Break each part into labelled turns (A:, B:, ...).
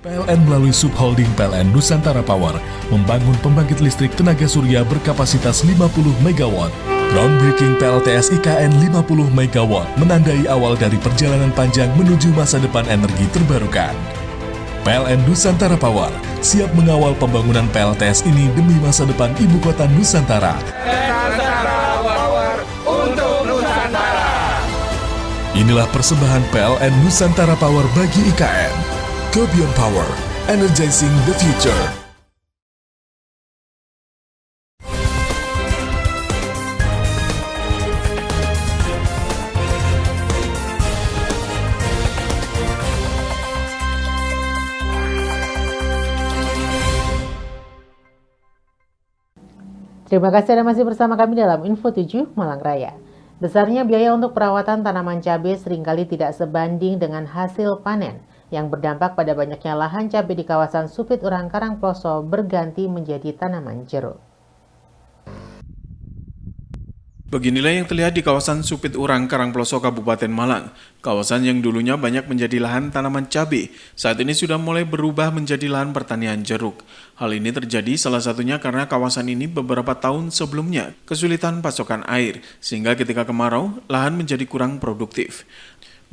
A: PLN melalui subholding PLN Nusantara Power membangun pembangkit listrik tenaga surya berkapasitas 50 MW. Groundbreaking PLTS IKN 50 MW menandai awal dari perjalanan panjang menuju masa depan energi terbarukan. PLN Nusantara Power siap mengawal pembangunan PLTS ini demi masa depan ibu kota Nusantara.
B: Nusantara Power untuk Nusantara.
A: Inilah persembahan PLN Nusantara Power bagi IKN. Go Beyond Power, energizing the future.
C: Terima kasih Anda masih bersama kami dalam Info 7 Malang Raya. Besarnya biaya untuk perawatan tanaman cabai seringkali tidak sebanding dengan hasil panen, yang berdampak pada banyaknya lahan cabai di kawasan Supit Urang Karangploso berganti menjadi tanaman jeruk.
D: Beginilah yang terlihat di kawasan Supit Urang Karangploso Kabupaten Malang. Kawasan yang dulunya banyak menjadi lahan tanaman cabai, saat ini sudah mulai berubah menjadi lahan pertanian jeruk. Hal ini terjadi salah satunya karena kawasan ini beberapa tahun sebelumnya kesulitan pasokan air, sehingga ketika kemarau, lahan menjadi kurang produktif.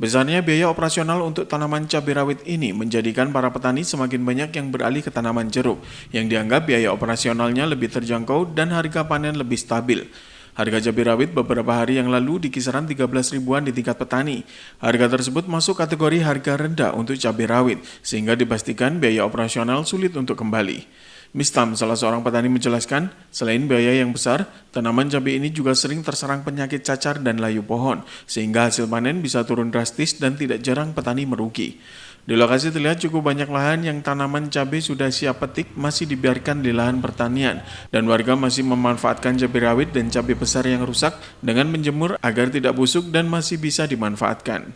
D: Besarnya biaya operasional untuk tanaman cabai rawit ini menjadikan para petani semakin banyak yang beralih ke tanaman jeruk, yang dianggap biaya operasionalnya lebih terjangkau dan harga panen lebih stabil. Harga cabai rawit beberapa hari yang lalu di kisaran 13 ribuan di tingkat petani. Harga tersebut masuk kategori harga rendah untuk cabai rawit, sehingga dipastikan biaya operasional sulit untuk kembali. Mistam, salah seorang petani menjelaskan, selain biaya yang besar, tanaman cabai ini juga sering terserang penyakit cacar dan layu pohon, sehingga hasil panen bisa turun drastis dan tidak jarang petani merugi. Di lokasi terlihat cukup banyak lahan yang tanaman cabai sudah siap petik masih dibiarkan di lahan pertanian, dan warga masih memanfaatkan cabai rawit dan cabai besar yang rusak dengan menjemur agar tidak busuk dan masih bisa dimanfaatkan.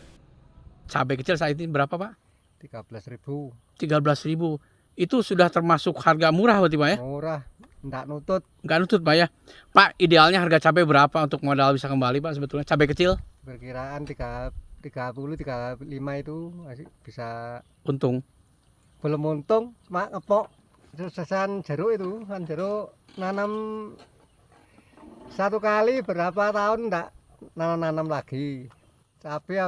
E: Cabai kecil saat ini berapa, Pak?
F: 13.000.
E: 13.000. Itu sudah termasuk harga murah berarti, Pak ya?
F: Murah, enggak nutut.
E: Enggak nutut, Pak ya. Pak, idealnya harga cabai berapa untuk modal bisa kembali, Pak, sebetulnya? Cabai kecil?
F: Perkiraan 30-35 itu masih bisa
E: Untung.
F: belum untung, cuma ngepok. Sesasan jeruk itu, kan jeruk nanam satu kali berapa tahun enggak nanam lagi. Cabai ya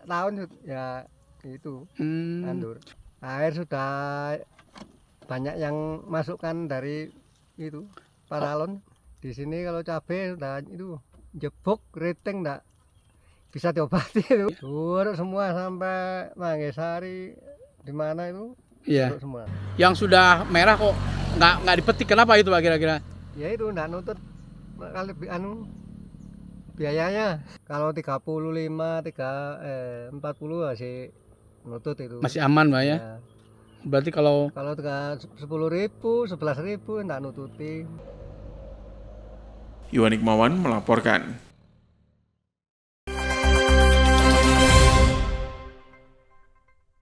F: tahun ya itu nandur. Air sudah banyak yang masukkan dari itu paralon. Di sini kalau cabai sudah itu jebok rating enggak bisa diobati itu. Turut semua sampai Manggesari di mana itu.
E: Iya.
F: Semua.
E: Yang sudah merah kok nggak dipetik, kenapa itu, Pak, kira-kira?
F: Ya itu enggak nutut kali biayanya. Kalau 40 masih nutut itu.
E: Masih aman, Pak ya?
F: Ya.
E: Berarti kalau
F: 10.000, 11.000 enggak nututi.
D: Iwan Ikmawan melaporkan.